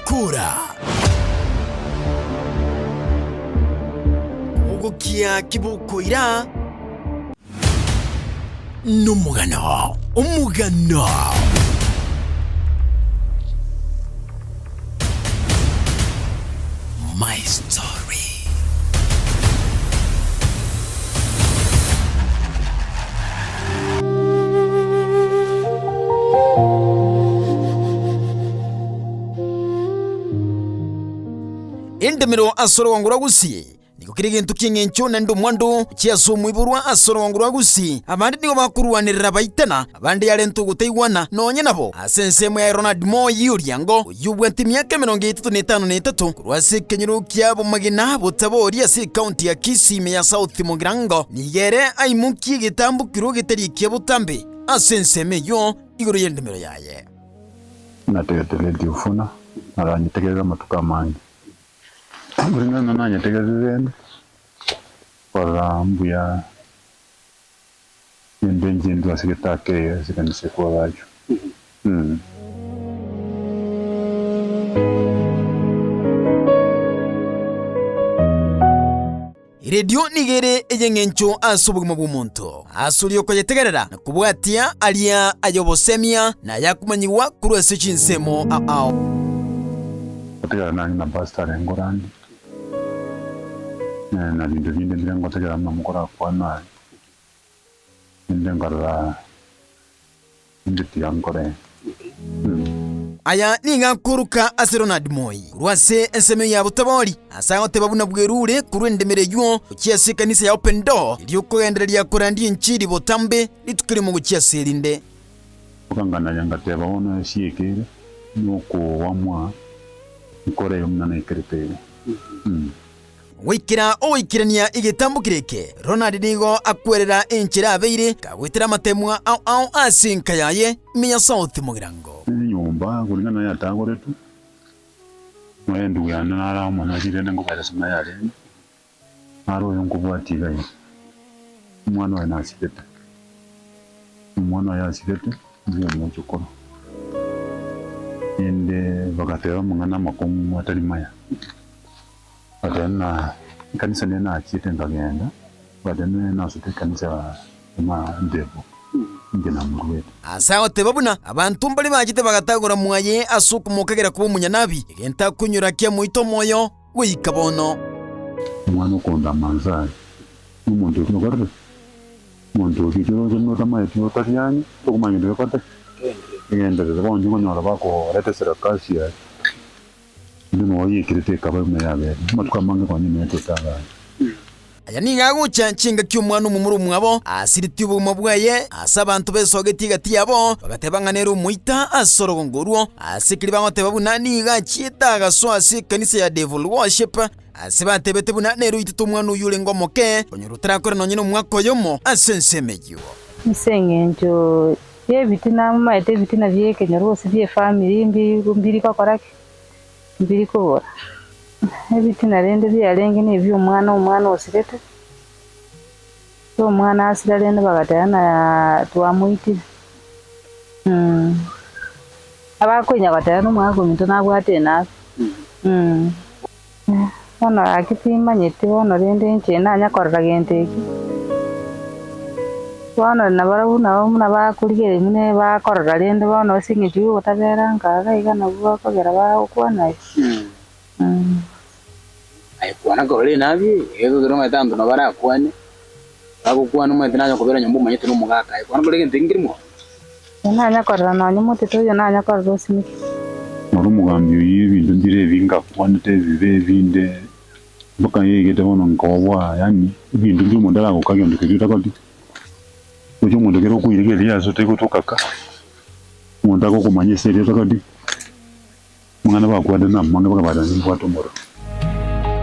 kura ugukia kibukoira n'umugano my story. Endemero asoro wangura gusi niko kiri gintu kingencho nando mwando kiaso mwiburwa asoro wangura gusi abandi nigo bakuruwanirira baitana abandi yarentu guteywana nonye nabo asensemo ya Ronald Moyi uriango yubwenti myaka 35 kurwase kenyuru kyabo magina botabori asi county ya Kisime ya South Mugirango nigere aimuki gitambukiro gitari kyebutambe asenseme yo igoro yendemero yaye nategetele diufuna aranyitegereza matuka mangi Buringana nanya tegazizende para mbuya ndenjindu asiketake sikanise kwa waju. Radio nigere ejengencho asubuguma bw'omuntu asuriyo ko yetegerera nakubwatia alia ayobosemia na yakumanyiwa kurwese chinsemo ao tegera nani na bastare ngorani na lindo ndirango tegera na mukora kwa na ndengara nditi yankore aya ninga kuruka ase Ronald Moyi kurwase enseme ya butabori asaho tebabuna bwerure kurwendemere yuo ukiase kanisa ya Open Door iliyo kugendereria kurandi nchiri botambe litukiri mu gukiase linde ukangana yanga teba ono shiekere nuko wamwa nkore yomna ikerete wikirania igetambukireke Ronald nigo akwerera enchira abeire kagwitira matemwa au asinka yaye miya South Mugirango nyumba kulingana ya tangoretu mwendu yana nara mwana jirene ngobara sima yale aro yonkubwati gayi mwana wana asikete mwana ya asikete ndiyo mchukoro ende bagatera mungana makomu atari maya badana kanisa nena akite ngagenda badana nasute kanisa ma ndebo ngena murwe asaho tebabuna abantu mbali bagite bagatagura mwaye asuku mukagera kuba munyanabi igenta kunyura kya muito moyo wikabono mwana ukonda manzari umuntu unogarwe umuntu ukijoro no tamaye tyo tariyanyi tokumanye ndo kwata ngenda zabonye ngonyora bako retesera kasia ndimo yikirite kabaye yabe matuka mange kwa nyine tetanga aya ninga gucha nchinga ky'umwana umumuru mwabo asiriti ubuma bwaye asabantu besogeti gati yabo bagatebanganera umuita asoro ngoruo asikiri bamoteba bunani gachita gaso asikanisa ya Devil Worship asibate bete bunanero itutu umwana uyure ngomoke onyurutara kore nonyine umwako yomo asensemeyo isengenjo yebitina maite bitina byekenya rwose bye family mbiri bakorake mbiri kubora ebitina rende byalenge nebyo umwana osirete so umwana asira rende bagatana twamuiti abakwenya batana umwako minto nagwate na ono akipima nyete ono rende nche nanya korra genteki ono nabona bakurigere mune bakorra rende ono singiju gutabera ngaga igana bwo kogera bakwana ay kuana gorole nabi ego gero matanto no bara kuane ago kuana mo tena ko nyambu manyete no mugaka ay kuana gorole ngingirimo nanya korra no nyamuti to yo nanya korra rosimi muri mugambi y'ibintu ndire binga kuana te bibe binde boka yegete bono ngowa yani ibintu ndi mundala ko kagendo kibita kwati ujo mundu gero kuyirege yaso te kutokaka munda ko kumanyese rero kadi mwana bakwada na mwana bakabada n'ingwato moro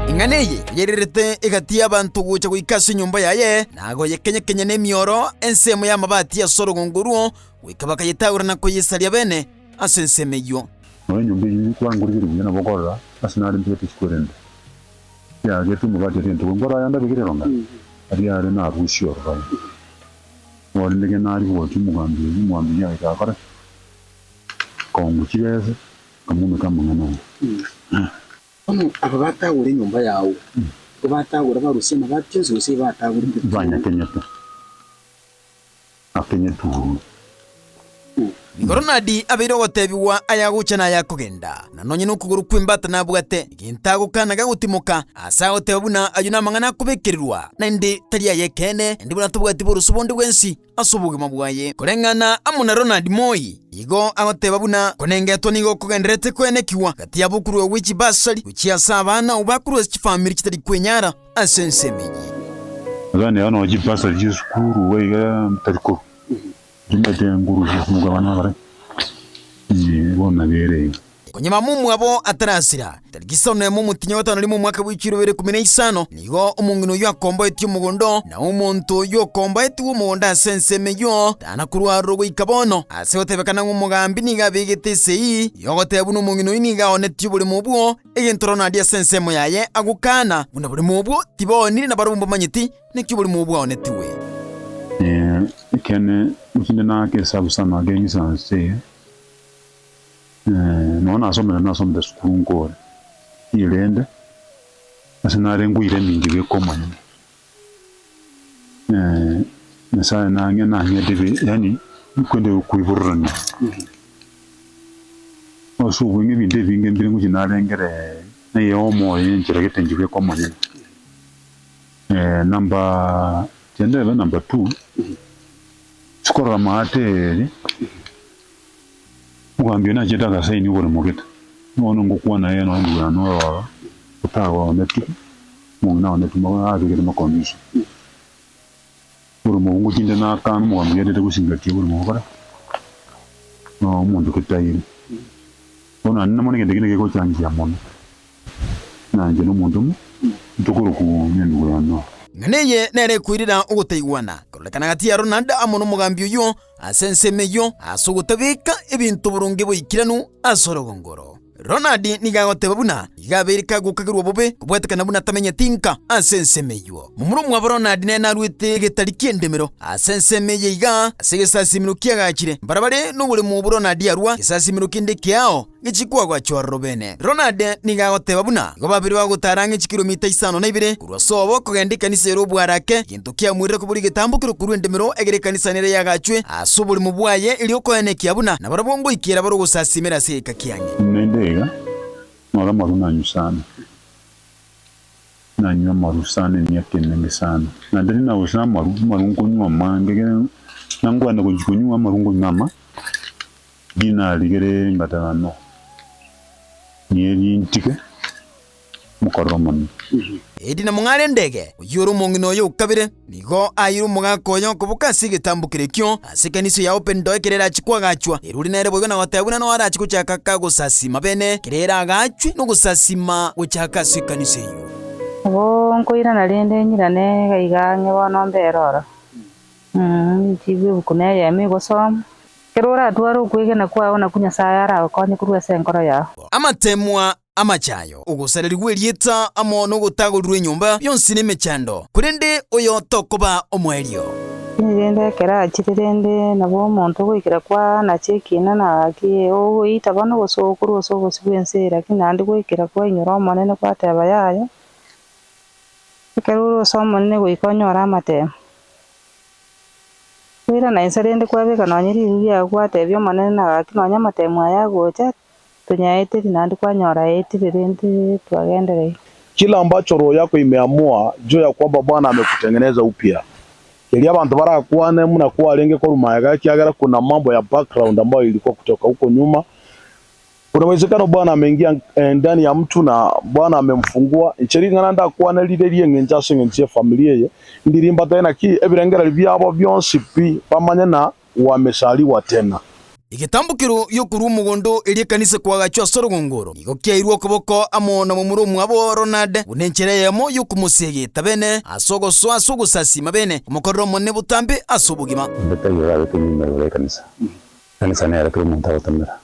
inganeye yererete igati y'abantu guca kwikasa nyumba yaye nago yekenye n'emioro ensemo y'amabati ya soro nguru wikabaka yitagura na koyisalya bene asensemeyo nyumba yiri kwangurira bina bokora asinari mbete skorende ya getu mubati rento ngora yanda bigire ronga ari ari na rusio ronga wali ndege nari wo tumugambi ya ikakara kongu chigeze kamume kama ngana. Ono ababatagura nyumba yawo. Kubatagura barusiye nabatyo zose batagura Banya Kenyatta. Akenyetu. Ronald abiro gotebiwa ayagucha na yakugenda nanonye nukuguru kwimbata nabwate gintagukana gagutimuka asa gotebuna ayuna mangana kubekererwa nandi tariya yekene ndi buna tubwati burusubundi bwensi asubuge mabwaye kurengana amuna Ronald Moi igo agotebabuna konengetwa nigo kugenderete kwenekiwa gati ya bukuru wichi basari uchiya sabana ubakuru chifamiri kitari kwenyara asensemenyi Agane ano wachi basari jisukuru weiga mtariko Jumete nguru mugabana bare. Bona bere. Konyema mumu abo atarasira. Tarikisone mu mutinyo watano limu mwaka w'ikiro 2015 nigo umungino yakomba eti umugondo na umuntu yokomba eti umugonda sensemeyo tanakurwa rogo ikabono asebotebekana nk'umugambi niga bigitese yogotebu n'umungino iniga oneti buri mubwo egentoro na dia sensemo yaye agukana buna buri mubwo tibonire na barumbo manyiti neki buri mubwo onetiwe. Kene ukinde nake sabu sana gengi sanse nona asomera nasomera sukuru ngore irende asinare ngwire mingi bekomanya nasa nanya nanya debe yani kwende kuiburana osu wingi binde binge mbire ngukinare ngere na yomo yenjira getengi bekomanya number 2 Skora mate Mwambio na jeta kasaini ugore mogeta Mwana ngokuwa na yeno ngu ya noa Utawa onetu Mwuna onetu mwa abigere makondisho Uro mungu jinde na kanu mwambio dete kusingati uro mwokara Mwandu kitairi Wana nina mwene kende kiko chanji ya mwana Na njeno mwundu mu Ntukuru kumiendu ya noa Nganeye nere kwirira uguteigwana korolekana gati ya Ronald amono mugambi uyo asensemeyo asugutabika ibintu burungi buyikiranu asorogongoro Ronald nigagotebabuna igaberika gukagirwa bobe kubwetekana buna tamenye tinka asensemeyo mumuru mwa Ronald nena rwite getariki endemero asensemeye iga asegesasimiruk kiagakire barabare n'uburi mu Ronald yarwa gesasimiruk ndekiao gichikwa kwa chwarro bene Ronald nigagotebabuna ngo babiri bagutaranga kilomita 5 kurwa sobo kugendika nisero bwarake kintu kya mwirire kuburi gitambukiro kurwe endemero egere kanisa nere yagachwe asuburi mu bwaye iliyo koeneki abuna na barabongo ikira baro gusasimira seka kiyange Nendega Mwara maru nanyu sana Nanyu maru sana ni yake nenge sana Nandani na usana marungo nyua mange Nangwa na kunyua marungo nyama Gina ligere ngatana no Nieri ntike Mukaromani Edi na mungare ndege uyuru mungino yo ukabire nigo ayiru mugakoyo kubuka sigitambukire kyo asikaniso ya open door kerera chikwa gachwa iruri nere boyo na watabuna no ara chikuchaka kagusasima bene kerera gachwi no gusasima guchaka sikaniso yo Abo nkoira na rende nyirane gaigange bono mberoro Chibi bukune yemi gosoma Kerora atwaro kwigena kwa ona kunya sayara konye kurwa senkoro ya Amatemwa amachayo ugusarirwe rieta amono gutagurwe nyumba byonsi nemechando kurende oyo tokoba omwelio Nirende kera chitirende nabo muntu gwikira kwa na chekina na ki o ita bano gosokuru sigwensera kinandi gwikira kwa inyoro manene kwa teba yayo Keruro somo nene gwikonyora amate Wira na inserende kwa beka no nyiri ya kwa tebyo manene na kinonya matemwa ya gocha tunyaete tinandi kwa nyora eti rende tuagendere Kila ambacho roho yako imeamua juu ya kwamba Bwana amekutengeneza upya. Ili abantu barakuane mnakuwa lenge kwa rumayaga kiagara kuna mambo ya background ambayo ilikuwa kutoka huko nyuma. Unawezekana Bwana ameingia ndani ya mtu na Bwana amemfungua. Icheri nganda kuana lile ngenja sengenje familia ye. Ndirimba tena ki ebirengera byabo byonsi pi pamanya na wamesaliwa tena. Igitambukiro yo kuri umugondo iri kanise kwa gachwa sorogongoro igo kyairwo kuboko amona mu murumu abo Ronald unenchereyemo yo kumusegeta bene asogosasima bene umukorro monne butambe asubugima Betagira betu nimero kanisa Kanisa nere kuri muntu atamera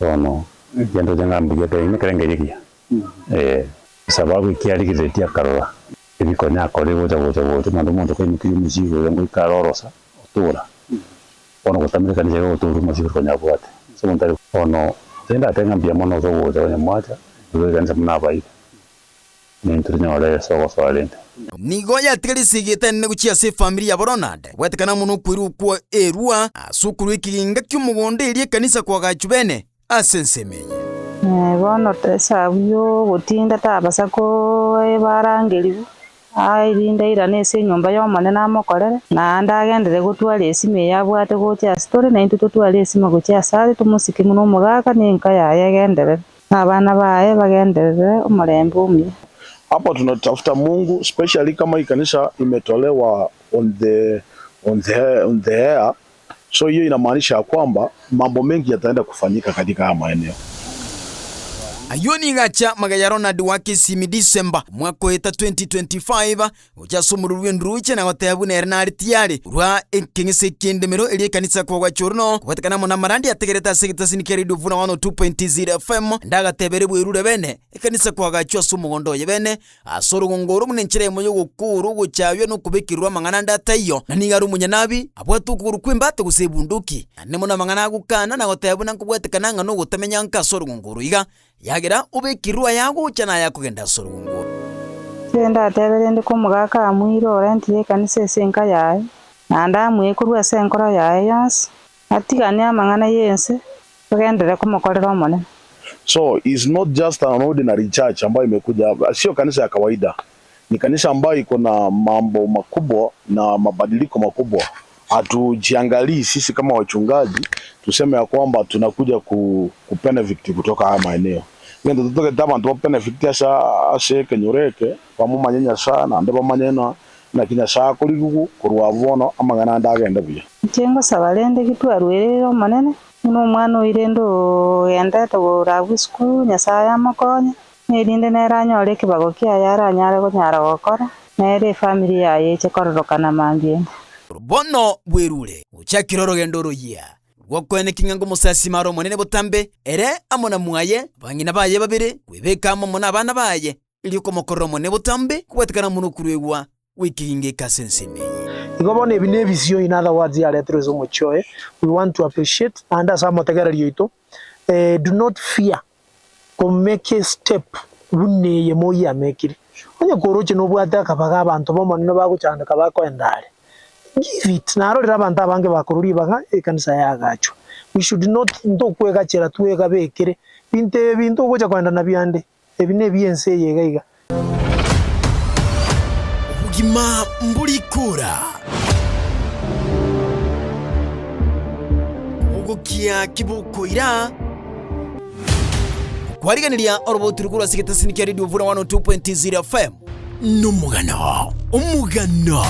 Ono yendo jangambi gete ine kerenge yikia sababu kiali kiretia karora ibiko nyakore boja mandu ko nyuki muzigo ngo ikarorosa otura Ono gutamire kanisa go turu muzigo ko nyabwate semontari ono tenda tenga mbia mono zo woza ne mwacha zo ganza mna bai ni ntunya ole so swalente nigo yatigaricigite ne gucia se family ya Ronald wetekana muno kwiru kwa erua asukuru ikiginga ky'umugonde irie kanisa kwa gachubene asensemenye bono tesabuyo gutinda tabasa ko barangeribu irinda irane ase nyomba y'omonene amokorere na ndagendere gotwara esime yabwate gocha story na into totwara esime gocha sare tumusiki muno omogaka ninka yaye agenderere abana baye bagenderere omorembe umie. Hapo tunatafuta Mungu, especially kama hii kanisa imetolewa on the air. So hiyo inamaanisha kwamba mambo mengi yataenda kufanyika katika haya maeneo. Ayoni gacha magaya Ronald wake simi December mwaka wa 2025 ujasumururwe nruche na gotebu na Ernard Tiare rwa ekengese kendemero eli kanisa kwa gachurno kwatekana mona marandi ategereta sekita sinikeri duvuna 102.0 FM ndaga tebere bwerure bene kanisa kwa gacho sumugondo yebene asoro ngongoro munenchire moyo gukuru guchabyo no kubikirwa mangana ndatayo na nigaru munyanabi abwatukuru kwimbate gusebunduki ne mona mangana gukana na gotebu na kubwetekana ngano gutamenya nka asoro ngongoro iga yagira ubekirwa yago cyana yakugenda sorungu Senda tebere ndi kumugaka amwiro orenti yekanise senka yaye nanda mwekurwa senkora yaye yas atigane amangana yense bagendere kumukorera omone. So is not just an ordinary church ambayo imekuja, sio kanisa ya kawaida. Ni kanisa ambayo iko na mambo makubwa na mabadiliko makubwa. Hatujiangalii sisi kama wachungaji tuseme ya kwamba tunakuja kubenefit kutoka haya maeneo. Ngendo tutoke tabantu ba benefit ase kenyoreke pamuma nyenya sana ndeba manyena na kinya sha kurigugu kurwa bono amangana ndagenda bya. Chengo sabalende kitwarwerero manene no mwana oirendo yendete gorabu school nyasaya makonya nerinde neranyore kibago kia yara nyare go nyara gokora nere family yaye chekororokana mambie. Bono bwerure uchakiro rogendo royia gwokwene kingango musasi maro monene botambe ere amona muaye bangina baye babire webeka mona abana baye iliko mokoro monene botambe kwetekana muno kurwegwa wikinge kasensemenye igobone ebine vision in other words ya letro zo mochoe we want to appreciate and as amotegererio ito do not fear to make a step bunne ye moya mekiri onye koroche no bwata akabaga abantu bomonene bagucandika bakoendare give it narorera abantu abange bakururi baga ekanisa yagacho we should not ndokwega chera twega bekere bintu gocha kwenda na byande ebine byense yegaiga ubugima mburikura ugukia kibukoira kwariganiria oroboturukura siketa sinikya radio vura 102.0 FM numugano umugano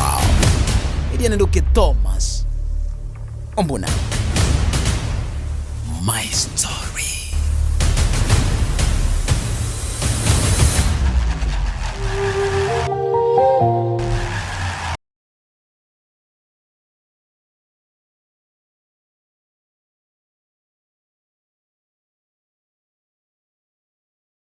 Eliane Ndoke Thomas Ombuna My Story.